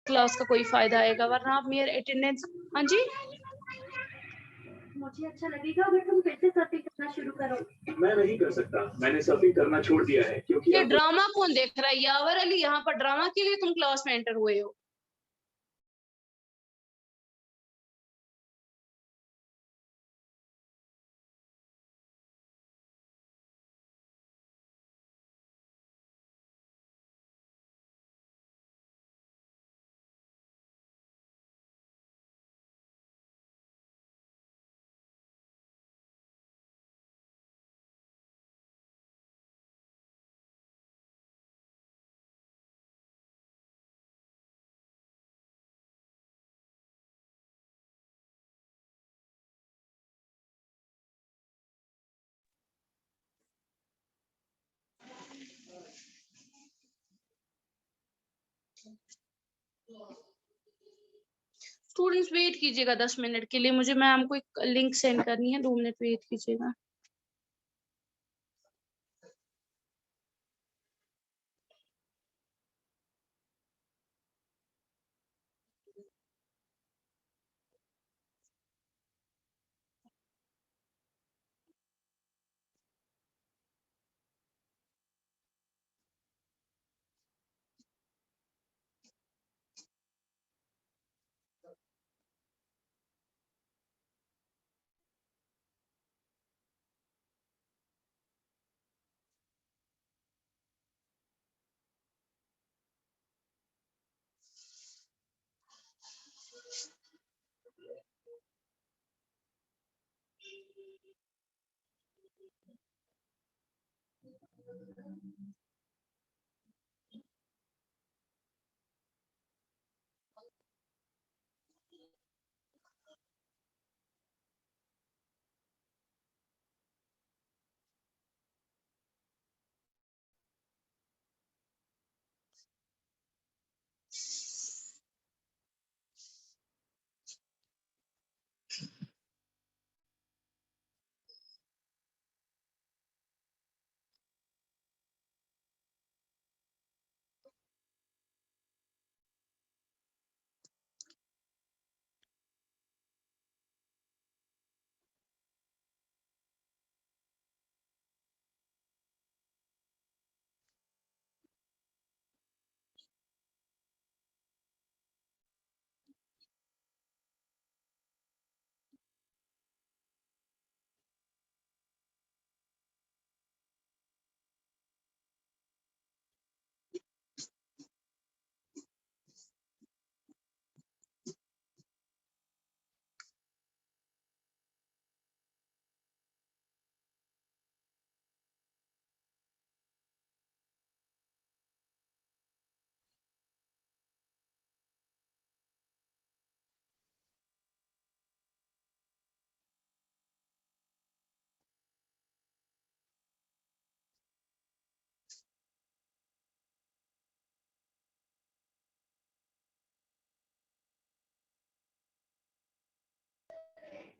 Class का कोई फायदा आएगा, वरना आप मेरे अटेंडेंस। हाँ जी, मुझे अच्छा लगेगा अगर तुम फिर से सर्फिंग करना शुरू करो। मैं नहीं कर सकता, मैंने सर्फिंग करना छोड़ दिया है क्योंकि ये अब ड्रामा कौन देख रहा है? यावर अली, यहाँ पर ड्रामा के लिए तुम क्लास में एंटर हुए हो? स्टूडेंट्स वेट कीजिएगा 10 मिनट के लिए, मुझे मैम को एक लिंक सेंड करनी है, 2 मिनट वेट कीजिएगा।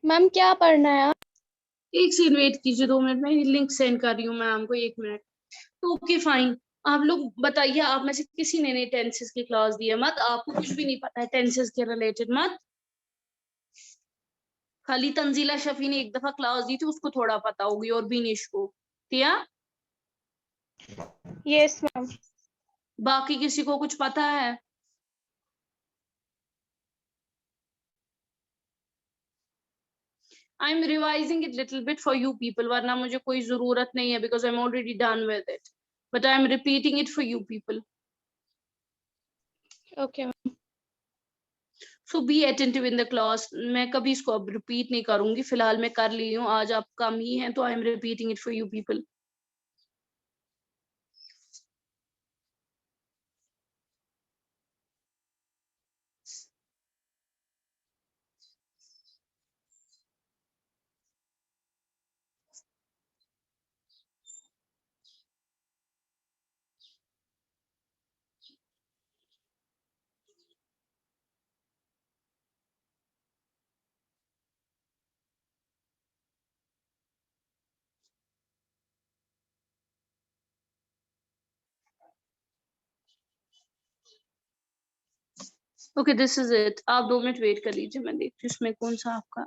मैम क्या पढ़ना है? एक सेकंड वेट कीजिए, 2 मिनट में लिंक सेंड कर रही हूँ मैम को, 1 मिनट। तो ओके फाइन, आप लोग बताइए, आप में से किसी ने नहीं टेंसेस की क्लास दी है? मत, आपको कुछ भी नहीं पता है टेंसेस के रिलेटेड? मत, खाली तंजीला शफी ने एक दफा क्लास दी थी, उसको थोड़ा पता होगी, और बीनिश को। क्या? Yes ma'am. बाकी किसी को कुछ पता है? I am revising it little bit for you people, वरना मुझे कोई जरूरत नहीं है, because I am already done with it, but I am repeating it for you people. Okay ma'am. So be attentive in the class. मैं कभी इसको अब रिपीट नहीं करूंगी, फिलहाल मैं कर ली हूँ, आज आप कम ही हैं, तो I am repeating it for you people. Okay, this is it. आप 2 मिनट वेट कर लीजिए, मैं देखती हूँ इसमें कौन सा आपका।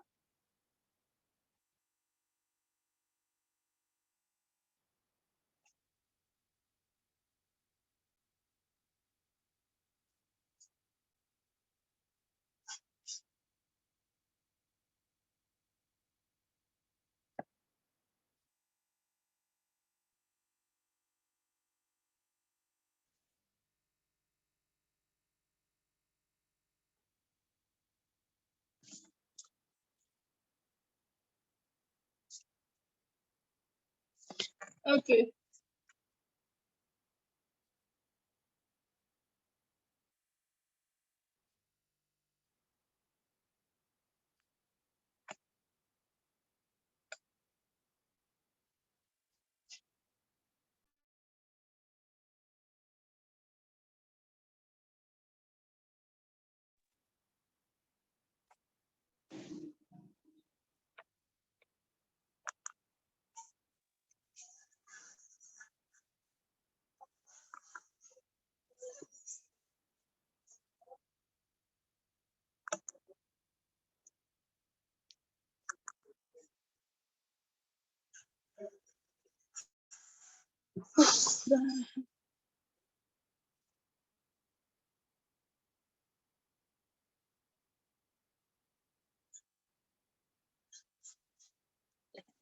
ओके,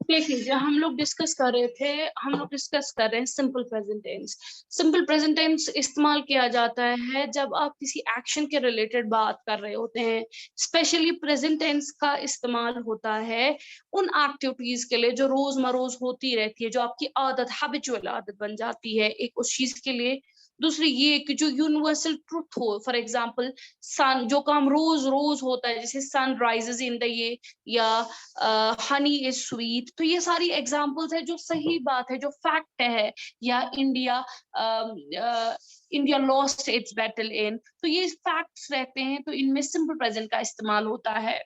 देख लीजिए, हम लोग डिस्कस कर रहे हैं simple present tense. Simple present tense इस्तेमाल किया जाता है जब आप किसी एक्शन के रिलेटेड बात कर रहे होते हैं। स्पेशली प्रेजेंट टेंस का इस्तेमाल होता है उन एक्टिविटीज के लिए जो रोजमरोज होती रहती है, जो आपकी आदत, हैबिचुअल आदत बन जाती है एक उस चीज के लिए। दूसरी ये कि जो यूनिवर्सल ट्रुथ हो, फॉर एग्जाम्पल सन, जो काम रोज रोज होता है, जैसे सन राइजेस इन द ये, या हनी इज स्वीट। तो ये सारी एग्जांपल्स है जो सही बात है, जो फैक्ट है। या India lost its battle in, तो ये फैक्ट्स रहते हैं, तो इनमें सिंपल प्रेजेंट का इस्तेमाल होता है।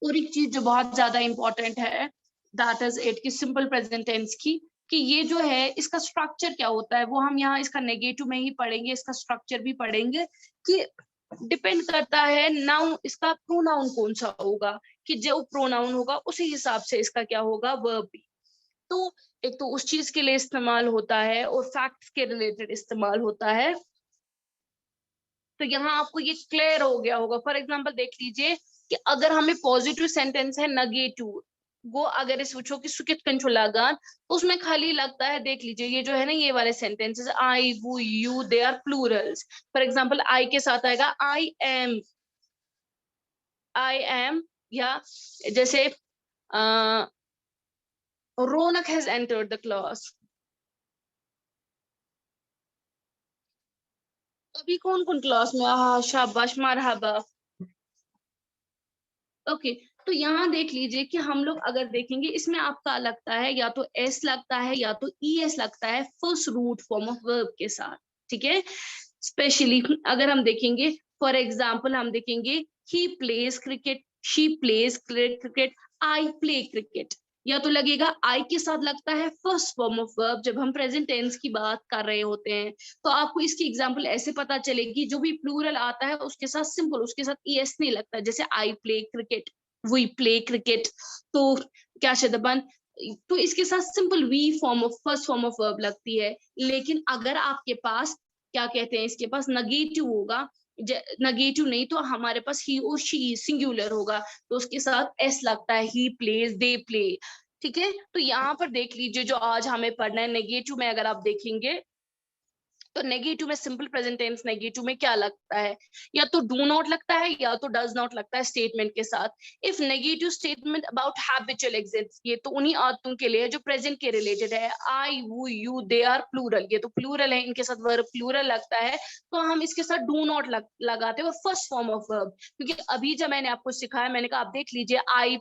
और एक चीज जो बहुत ज्यादा इंपॉर्टेंट है, दैट इज इट, कि सिंपल प्रेजेंट टेंस की, कि ये जो है इसका स्ट्रक्चर क्या होता है वो हम यहाँ इसका नेगेटिव में ही पढ़ेंगे, इसका स्ट्रक्चर भी पढ़ेंगे। कि डिपेंड करता है नाउन, इसका प्रोनाउन कौन सा होगा, कि जो प्रोनाउन होगा उसी हिसाब से इसका क्या होगा, वर्ब भी। तो एक तो उस चीज के लिए इस्तेमाल होता है और फैक्ट्स के रिलेटेड इस्तेमाल होता है। तो यहाँ आपको ये क्लियर हो गया होगा। फॉर एग्जाम्पल देख लीजिए कि अगर हमें पॉजिटिव सेंटेंस है नेगेटिव, वो अगर इस पूछो कि सुकित कंचुलागान, तो उसमें खाली लगता है, देख लीजिए ये जो है ना, ये वाले सेंटेंसेस आई, वो, you, they are plurals. For example I के साथ आएगा आई एम, या जैसे Raunak has entered the class. अभी कौन कौन क्लास में, शाबाश, मरहबा। ओके, तो यहाँ देख लीजिए कि हम लोग अगर देखेंगे इसमें आपका लगता है या तो एस लगता है या तो ई एस लगता है first root form of verb के साथ, ठीक है। स्पेशली अगर हम देखेंगे, फॉर एग्जाम्पल हम देखेंगे ही plays cricket, she plays cricket, I play cricket. या तो लगेगा आई के साथ लगता है फर्स्ट फॉर्म ऑफ वर्ब जब हम प्रेजेंट टेंस की बात कर रहे होते हैं। तो आपको इसकी एग्जांपल ऐसे पता चलेगी, जो भी प्लूरल आता है उसके साथ सिंपल, उसके साथ ईएस नहीं लगता, जैसे I play cricket, we play cricket. तो क्या शतबन, तो इसके साथ simple V form of first form of verb लगती है। लेकिन अगर आपके पास क्या कहते हैं, इसके पास नेगेटिव होगा, नेगेटिव नहीं तो हमारे पास ही और शी सिंगुलर होगा, तो उसके साथ एस लगता है, ही प्लेज, दे प्ले। ठीक है, तो यहाँ पर देख लीजिए जो आज हमें पढ़ना है नेगेटिव में, अगर आप देखेंगे तो नेगेटिव में सिंपल प्रेजेंट टेंस नेगेटिव में क्या लगता है, या तो डू नॉट लगता है या तो डज नॉट लगता है स्टेटमेंट के साथ। If negative statement about habitual exist, ये तो उन्हीं आदतों के लिए जो प्रेजेंट के रिलेटेड है। आई, वो, यू, दे आर प्लूरल, ये तो प्लूरल है, इनके साथ वर्ब प्लूरल लगता है, तो हम इसके साथ डू नॉट लगाते हैं, और फर्स्ट फॉर्म ऑफ वर्ब। क्योंकि अभी जब मैंने आपको सिखाया, मैंने कहा आप देख लीजिए, I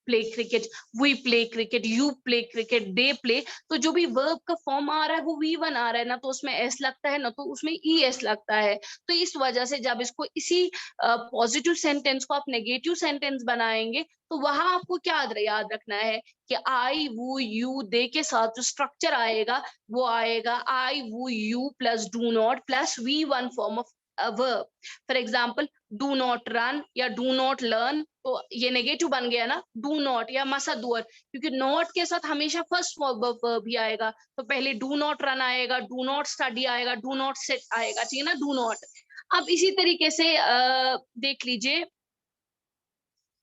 play cricket, we play cricket, you play cricket, they play, तो जो भी वर्ब का फॉर्म आ रहा है वो V1 आ रहा है, ना तो उसमें एस लगता है ना तो उसमें ES लगता है। तो इस वजह से जब इसको इसी पॉजिटिव सेंटेंस को आप नेगेटिव सेंटेंस बनाएंगे, तो वहां आपको क्या याद रखना है कि आई, वो, यू, दे के साथ जो स्ट्रक्चर आएगा वो आएगा आई, वो, you plus do not plus V1 form of verb. For example do not run या डू नॉट लर्न, तो ये नेगेटिव बन गया ना, डू नॉट या मसा डूअर, क्योंकि नॉट के साथ हमेशा फर्स्ट वर्ब ही आएगा, तो पहले डू नॉट रन आएगा, डू नॉट स्टडी आएगा, डू नॉट सिट आएगा, ठीक है ना, डू नॉट। अब इसी तरीके से देख लीजिए,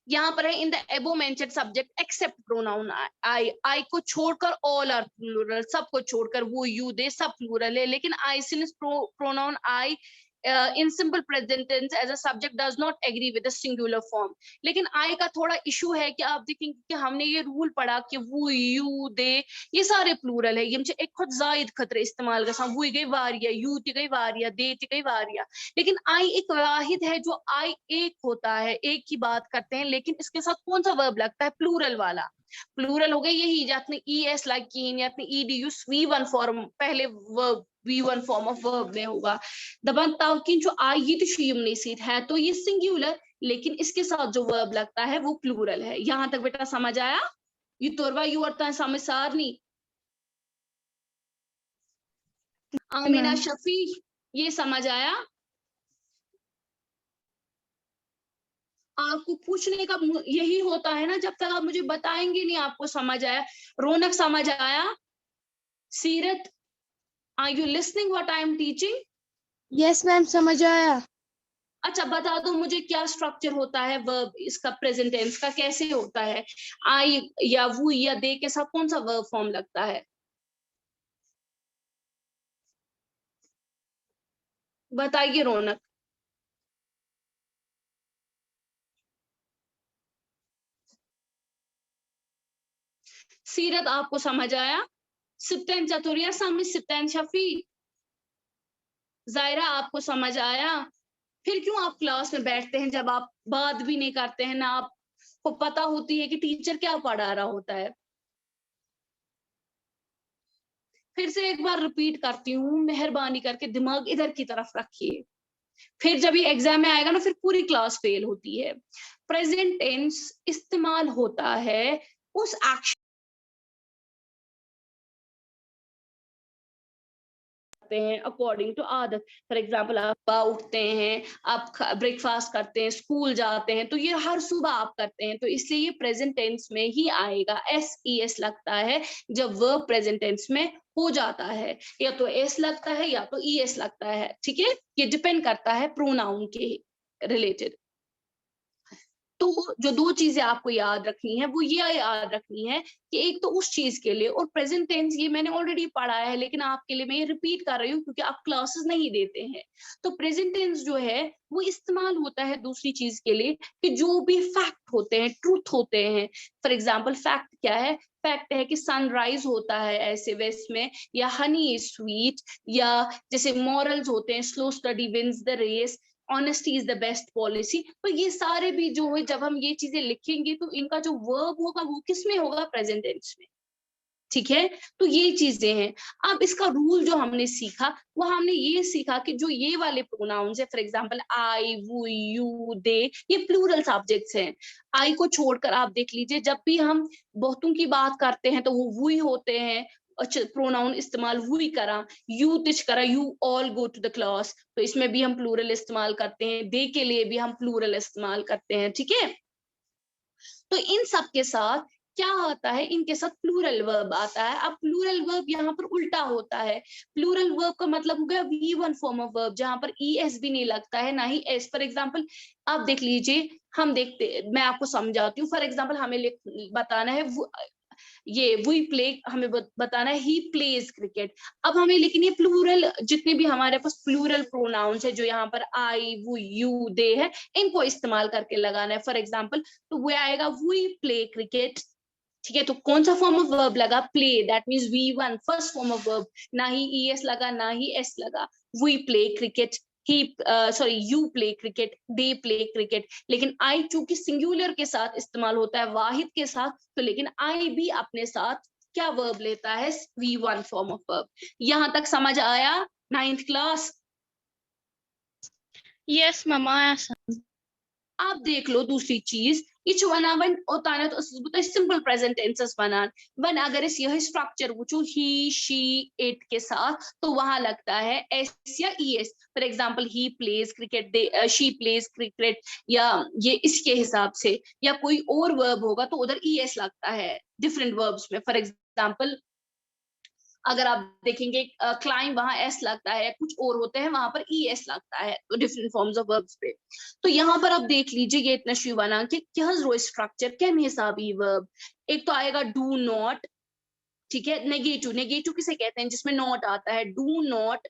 यहाँ पर है in the above mentioned subject except pronoun I को छोड़कर ऑल आर प्लूरल, सबको छोड़कर वो यू दे सब प्लूरल है, लेकिन I since pronoun I in simple present tense as a subject does not agree with the singular form. लेकिन I का थोड़ा इशू है कि आप देखेंगे कि हमने ये रूल पढ़ा कि वो यू दे ये सारे प्लूरल है, ये मुझे एक खुद जायद खतरे इस्तेमाल कर वो गई वारिया, यू ती गई वारिया, दे ती गई वारिया, लेकिन आई एक वाहिद है जो आई एक होता है, एक की बात करते हैं, लेकिन इसके साथ कौन सा वर्ब लगता है, प्लूरल वाला। प्लूरल हो गया यही जातने ई एस लाइक कीन या ईडी यूज वी1 फॉर्म पहले verb V1 form of verb में होगा। दबन ताकिन जो आई ये तो शियमनी सीट है तो ये सिंगुलर, लेकिन इसके साथ जो वर्ब लगता है वो प्लूरल है। यहां तक बेटा समझ आया? ये तोरवा यू और समझ सारनी आमिना शफी ये समझ आया? आपको पूछने का यही होता है ना, जब तक आप मुझे बताएंगे नहीं आपको समझ आया। रौनक समझ आया? Seerat are you listening what I am teaching? Yes ma'am समझ आया। अच्छा बता दो मुझे क्या स्ट्रक्चर होता है वर्ब इसका, प्रेजेंट टेंस का कैसे होता है? आई या वो या दे के साथ कौन सा वर्ब फॉर्म लगता है? बताइए रौनक। सीरत आपको समझ आया? सिप्तैन चतुरिया सामने सिप्तैन शफी, जायरा आपको समझ आया? फिर क्यों आप क्लास में बैठते हैं जब आप बात भी नहीं करते हैं ना, आपको पता होती है कि टीचर क्या पढ़ा रहा होता है। फिर से एक बार रिपीट करती हूँ, मेहरबानी करके दिमाग इधर की तरफ रखिए, फिर जब ये एग्जाम में आएगा ना फिर पूरी क्लास फेल होती है। प्रेजेंट टेंस इस्तेमाल होता है उस एक्शन हैं अकॉर्डिंग टू आदत। फॉर एग्जाम्पल आप उठते हैं, आप ब्रेकफास्ट करते हैं, स्कूल जाते हैं, तो ये हर सुबह आप करते हैं, तो इसलिए ये प्रेजेंट टेंस में ही आएगा। एस लगता है जब वर्ब प्रेजेंट टेंस में हो जाता है, या तो एस लगता है या तो एस लगता है, ठीक है, ये डिपेंड करता है प्रोनाउन के रिलेटेड। तो जो दो चीजें आपको याद रखनी है वो ये याद रखनी है कि एक तो उस चीज के लिए, और प्रेजेंट टेंस ये मैंने ऑलरेडी पढ़ा है लेकिन आपके लिए मैं ये रिपीट कर रही हूँ क्योंकि आप क्लासेस नहीं देते हैं। तो प्रेजेंट टेंस जो है वो इस्तेमाल होता है दूसरी चीज के लिए कि जो भी फैक्ट होते हैं, ट्रूथ होते हैं। फॉर एग्जाम्पल फैक्ट क्या है? फैक्ट है कि सनराइज होता है ऐसे वेस्ट में, या हनी इज स्वीट, या जैसे मॉरल्स होते हैं slow study wins the race, honesty is the best policy. तो ये सारे भी जो है जब हम ये चीजें लिखेंगे तो इनका जो वर्ब होगा वो किस में होगा? प्रेजेंट टेंस में, ठीक है। तो ये चीजें हैं। अब इसका रूल जो हमने सीखा वो हमने ये सीखा कि जो ये वाले प्रोनाउंस है, फॉर एग्जांपल आई, वो, यू, दे, ये प्लूरल सब्जेक्ट्स हैं। आई को छोड़कर आप देख लीजिए जब भी हम बहुतों की बात करते हैं तो वो ही होते हैं, प्रोनाउन इस्तेमाल वही करा, यू तिच करा, you all go to the class, तो इसमें भी हम प्लूरल इस्तेमाल करते हैं, दे के लिए भी हम प्लूरल इस्तेमाल करते हैं, ठीक है। तो इन सब के साथ क्या आता है? इनके साथ प्लूरल वर्ब आता है। अब प्लूरल वर्ब यहाँ पर उल्टा होता है। प्लूरल वर्ब का मतलब हो गया V1 फॉर्म ऑफ वर्ब जहां पर ES भी नहीं लगता है ना ही S। फॉर एग्जांपल आप देख लीजिए, हम देखते, मैं आपको समझाती हूँ। फॉर एग्जांपल हमें बताना है ये वी प्ले, हमें बताना है ही प्लेज क्रिकेट। अब हमें लेकिन ये प्लूरल जितने भी हमारे पास प्लूरल प्रोनाउंस है जो यहाँ पर आई, वो, यू, दे है, इनको इस्तेमाल करके लगाना है। फॉर एग्जांपल तो वो आएगा वी प्ले क्रिकेट, ठीक है। तो कौन सा फॉर्म ऑफ वर्ब लगा? Play, that means V1 first form of verb, ना ही ES लगा ना ही S लगा। We play cricket, you play cricket, they play cricket. लेकिन आई चूंकि सिंगुलर के साथ इस्तेमाल होता है, वाहिद के साथ, तो लेकिन आई भी अपने साथ क्या वर्ब लेता है? V1 form of verb. यहां तक समझ आया? 9th class? यस मैम आया। आप देख लो दूसरी चीज, यह वन ओतान तो सिंपल प्रेजेंट टेंसेस बनान वन अगर यह स्ट्रक्चर वो ही शी इट के साथ तो वहां लगता है एस या ES. For example he plays cricket, she plays cricket, या ये इसके हिसाब से, या कोई और वर्ब होगा तो उधर ईएस लगता है डिफरेंट वर्ब्स में। फॉर एग्जांपल अगर आप देखेंगे क्लाइम वहां एस लगता है, कुछ और होते हैं वहां पर ई एस लगता है, तो डिफरेंट फॉर्म्स ऑफ वर्ब्स पे। तो यहाँ पर आप देख लीजिए ये इतना शिवाना कि क्या रो स्ट्रक्चर क्या हिसाबी वर्ब। एक तो आएगा डू नॉट, ठीक है, नेगेटिव, नेगेटिव किसे कहते हैं जिसमें नॉट आता है, डू नॉट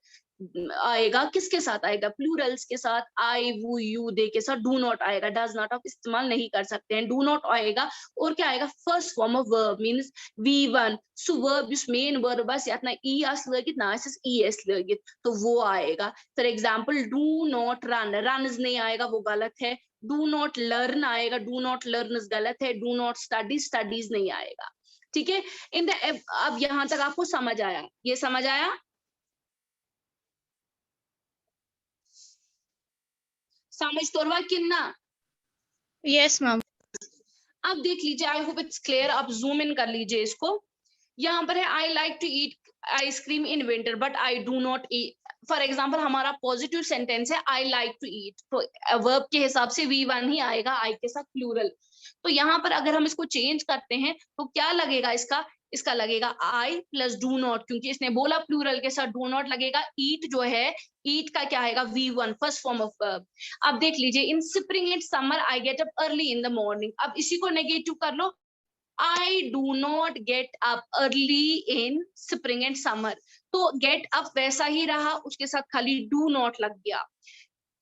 आएगा किसके साथ आएगा, प्लूरल्स के साथ, आई वो यू दे के साथ डू नॉट आएगा, डज नॉट आप इस्तेमाल नहीं कर सकते हैं, डू नॉट आएगा। और क्या आएगा, first form of verb means V1 so verb इस मेन वर्ब बस यातना ई आस लगित ना इस ई एस लगित तो वो आएगा। For example do not run, runs नहीं आएगा वो गलत है, डू नॉट लर्न आएगा, डू नॉट लर्नस गलत है, डू नॉट स्टडी, स्टडीज नहीं आएगा, ठीक है। इन द अब यहां तक आपको समझ आया, ये समझ आया, समझ तोरवा किन्ना। Yes, ma'am. अब देख लीजिए, आई होप इट्स क्लियर, आप जूम इन कर लीजिए इसको। यहाँ पर है I like to eat ice cream in winter but I do not eat. For example हमारा पॉजिटिव सेंटेंस है आई लाइक टू ईट, तो वर्ब के हिसाब से V1 ही आएगा आई के साथ प्लूरल। तो यहाँ पर अगर हम इसको चेंज करते हैं तो क्या लगेगा, इसका लगेगा आई प्लस डू नॉट, क्योंकि इसने बोला प्लूरल के साथ डू नॉट लगेगा। ईट जो है, ईट का क्या आएगा, V1 first form of verb. अब देख लीजिए, in spring and summer I get up early in the morning. अब इसी को नेगेटिव कर लो, I do not get up early in spring and summer. तो गेट अप वैसा ही रहा, उसके साथ खाली डू नॉट लग गया।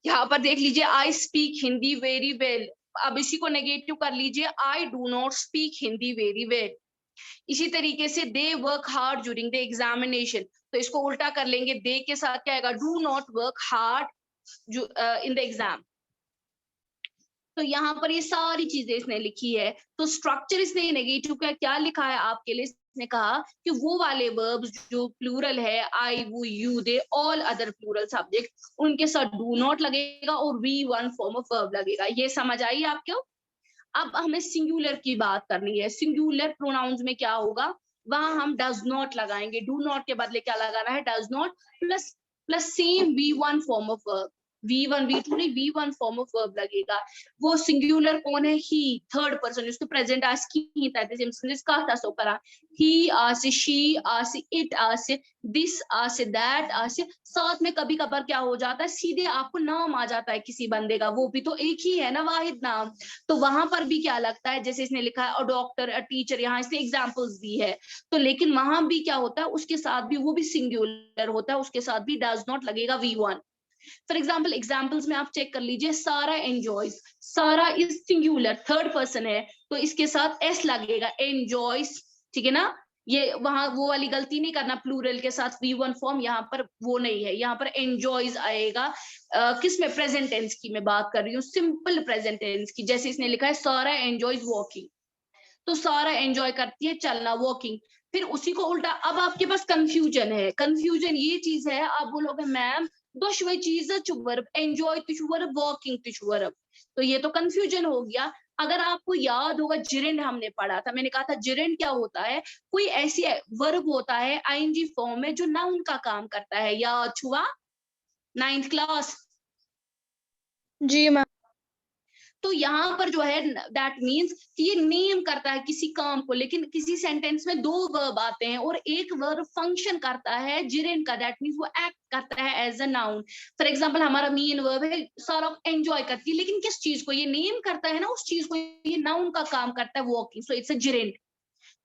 यहाँ पर देख लीजिए, I speak Hindi very well, अब इसी को नेगेटिव कर लीजिए, आई do not speak Hindi very well. इसी तरीके से they work hard during the examination, तो इसको उल्टा कर लेंगे, दे के साथ क्या आएगा, do not work hard in the exam. तो यहाँ पर ये सारी चीजें इसने लिखी है। तो स्ट्रक्चर इसने नेगेटिव का क्या लिखा है आपके लिए, इसने कहा कि वो वाले वर्ब्स जो प्लूरल है, आई वो you they all other plural subject, उनके साथ डू नॉट लगेगा और V1 फॉर्म ऑफ वर्ब लगेगा। ये समझ आई आपको। अब हमें सिंगुलर की बात करनी है। सिंगुलर प्रोनाउंस में क्या होगा, वहां हम डज नॉट लगाएंगे, डू नॉट के बदले क्या लगाना है, does not plus plus same V1 form of verb, V1 V2 नहीं, V1 फॉर्म ऑफ वर्ब लगेगा। वो सिंगुलर कौन है, ही, थर्ड पर्सन, उसको प्रेजेंट आज की ही ताते सिम्स का था सो करा, ही आसे, शी आसे, इट आसे, दिस आसे, दैट आसे। साथ में कभी कभार क्या हो जाता है, सीधे आपको नाम आ जाता है किसी बंदे का, वो भी तो एक ही है ना, वाहिद नाम। तो वहां पर भी क्या लगता है, जैसे इसने लिखा है अ डॉक्टर, अ टीचर, यहाँ इसने एग्जाम्पल्स दी है, तो लेकिन वहां भी क्या होता है, उसके साथ भी वो भी सिंगुलर होता है, उसके साथ भी डज नॉट लगेगा V1। फॉर एग्जाम्पल एग्जाम्पल्स में आप चेक कर लीजिए, सारा एंजॉयज, सारा इज सिंगुलर, थर्ड पर्सन है, तो इसके साथ एस लगेगा, एंजॉयज, ठीक है ना। ये वहां वो वाली गलती नहीं करना, प्लूरल के साथ V1 फॉर्म, यहाँ पर वो नहीं है, यहाँ पर एंजॉयज आएगा। किस में, प्रेजेंट टेंस की मैं बात कर रही हूँ, सिंपल प्रेजेंट टेंस की। जैसे इसने लिखा है सारा एंजॉयज वॉकिंग, तो सारा एंजॉय करती है चलना, वॉकिंग। फिर उसी को उल्टा, अब आपके पास कंफ्यूजन है, कंफ्यूजन ये चीज है, आप बोलोगे मैम दोशवे चीज verb, enjoy verb, walking verb, तो ये तो कंफ्यूजन हो गया। अगर आपको याद होगा जिरेंड हमने पढ़ा था, मैंने कहा था जिरेंड क्या होता है, कोई ऐसी वर्ब होता है आईएनजी फॉर्म में जो नाउन का काम करता है, याद हुआ 9th क्लास। जी मैम। तो यहाँ पर जो है दैट मींस कि ये नेम करता है किसी काम को, लेकिन किसी सेंटेंस में दो वर्ब आते हैं और एक वर्ब फंक्शन करता है जिरेंड का, दैट मींस वो एक्ट करता है as a noun. For example हमारा मेन वर्ब है सारा एंजॉय करती है, लेकिन किस चीज को, ये नेम करता है ना उस चीज को, ये नाउन का काम करता है वॉकिंग, सो इट्स अ जिरेंड,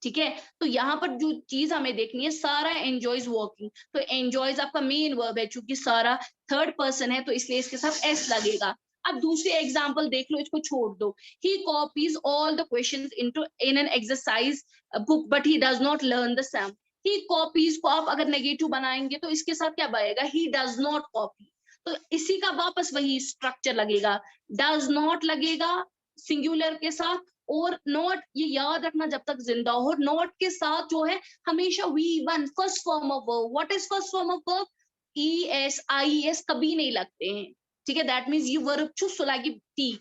ठीक है। तो यहाँ पर जो चीज हमें देखनी है, सारा एंजॉयज वॉकिंग, तो एंजॉयज आपका मेन वर्ब है, चूंकि सारा थर्ड पर्सन है तो इसलिए इसके साथ एस लगेगा। अब दूसरी एग्जांपल देख लो, इसको छोड़ दो, he copies all the questions into in an exercise book but he does not learn the sum. He copies को आप अगर नेगेटिव बनाएंगे तो इसके साथ क्या बनेगा, ही डज नॉट कॉपी, तो इसी का वापस वही स्ट्रक्चर लगेगा, डज नॉट लगेगा सिंगुलर के साथ, और नॉट, ये याद रखना जब तक जिंदा हो, नॉट के साथ जो है हमेशा V1 first form of verb. What is first form of verb, ES IES कभी नहीं लगते हैं, ठीक है। दैट मींस ये वर्ब चुस लागी टी,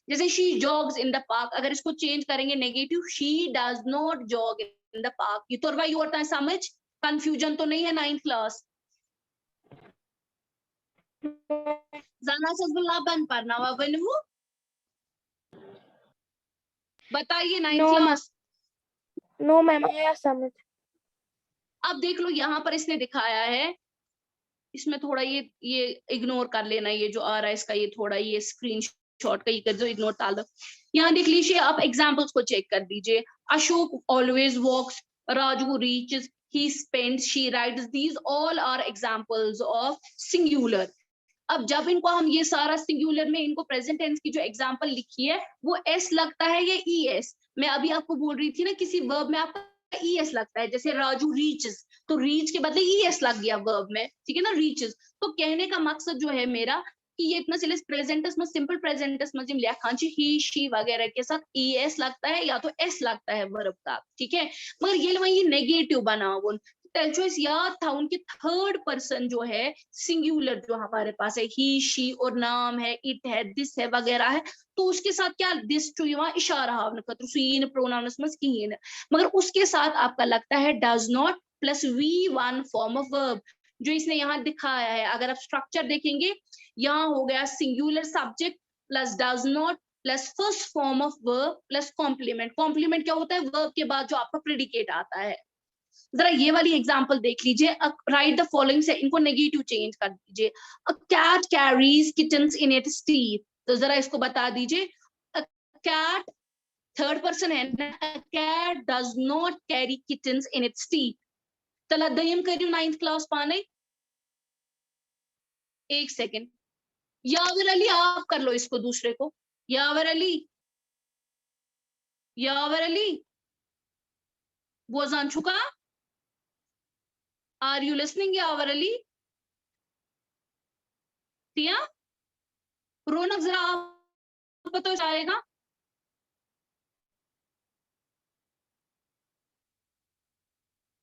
जैसे शी जॉग्स इन द पार्क, अगर इसको चेंज करेंगे negative, she does not jog in the park. ये तो भाई होता है, समझ कंफ्यूजन तो नहीं है 9th क्लास. जाना सजला बन पढ़ना वा बनवू. बताइए 9th No, class. No ma'am, आया समझ. अब देख लो यहाँ पर इसने दिखाया है, इसमें थोड़ा ये इग्नोर कर लेना, ये जो आ रहा है इसका ये थोड़ा ये स्क्रीनशॉट का ये कर दो, इग्नोर डाल दो. यहाँ देख लीजिए, आप एग्जांपल्स को चेक कर दीजिए. Ashok always walks, Raju reaches, he spends, she rides, these all are examples of singular. अब जब इनको हम ये सारा सिंगुलर में इनको प्रेजेंट टेंस की जो एग्जांपल लिखी है वो एस लगता है या ई एस. मैं अभी आपको बोल रही थी ना, किसी वर्ब में आपका ई एस लगता है, जैसे राजू रीचेस, तो रीच के बदले ई एस लग गया वर्ब में, ठीक है ना, रीचेस. तो कहने का मकसद जो है मेरा कि ये इतना सिलेस प्रेजेंटस में, सिंपल प्रेजेंटस में जिम लिखा ही शी वगैरह के साथ ई एस लगता है या तो एस लगता है वर्ब का, ठीक है. मगर ये वही नेगेटिव बना वो चॉइस याद था उनके, थर्ड पर्सन जो है सिंगुलर जो हमारे पास है, ही शी और नाम है, इट है, दिस है वगैरह है, तो उसके साथ क्या दिस टू यहाँ इशारा हावन प्रोनाउन में, मगर उसके साथ आपका लगता है does not plus V1 form of verb जो इसने यहाँ दिखाया है. अगर आप स्ट्रक्चर देखेंगे, यहाँ हो गया singular subject plus does not plus first form of verb plus complement. Complement क्या होता है, वर्ब के बाद जो आपका प्रेडिकेट आता है. जरा ये वाली एग्जांपल देख लीजिए. राइट द फॉलोइंग से इनको नेगेटिव चेंज कर दीजिए. A cat carries kittens in its teeth, तो जरा इसको बता दीजिए. अ कैट थर्ड पर्सन है ना, a cat does not carry kittens in its teeth. चला दयम करियो 9th क्लास पाने. एक सेकेंड, यावर अली आप कर लो इसको दूसरे को. यावर अली, यावर अली वो जान चुका. Are you listening, यावर अली? टिया, रौनक जरा आप बताओ जाएगा.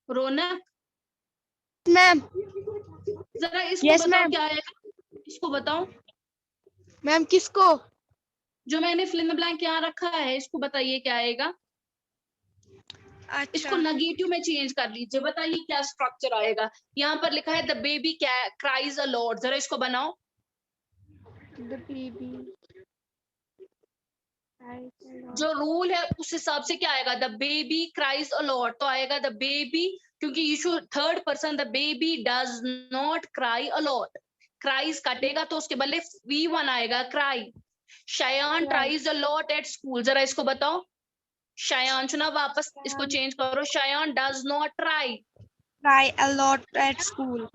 रौनक मैम. जरा इसको Yes, बताओ ma'am. क्या आएगा, इसको बताओ. मैम किसको? जो मैंने फिल इन ब्लैंक यहाँ रखा है इसको बताइए क्या आएगा. इसको अच्छा. नेगेटिव में चेंज कर लीजिए. बताइए क्या स्ट्रक्चर आएगा. यहाँ पर लिखा है the baby cries a lot, जरा इसको बनाओ. The baby. जो रूल है उस हिसाब से क्या आएगा, the baby cries a lot, तो आएगा द बेबी, क्योंकि you third person, the baby does not cry a lot. Cries कटेगा तो उसके बदले V1 आएगा, cry. Shayan tries a lot at school, जरा इसको बताओ. शयान चुना, वापस इसको चेंज करो. Shayan does not try. Try a lot at school.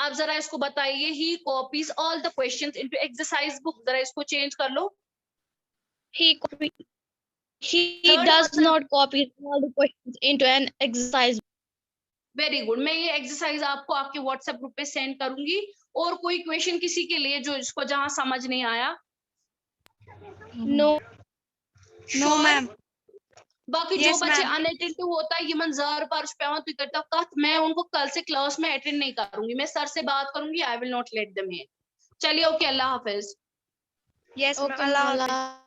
अब जरा इसको बताइए, he copies all the questions into exercise book, जरा इसको चेंज कर लो. He Third does person. not copy all the questions into an exercise. Very good. मैं ये exercise आपको आपके व्हाट्सएप ग्रुप पे सेंड करूंगी. और कोई क्वेश्चन किसी के लिए जो इसको जहां समझ नहीं आया. No, no, Sure? ma'am. बाकी Yes, जो बच्चे ma'am. अनअटेंटिव होता है, ये मन जार पर पे तू करता कत, मैं उनको कल से क्लास में अटेंड नहीं करूंगी, मैं सर से बात करूंगी. I will not let them in. चलिए, ओके, अल्लाह हाफिज. Yes, ma'am. Okay, Allah Allah. Hafiz.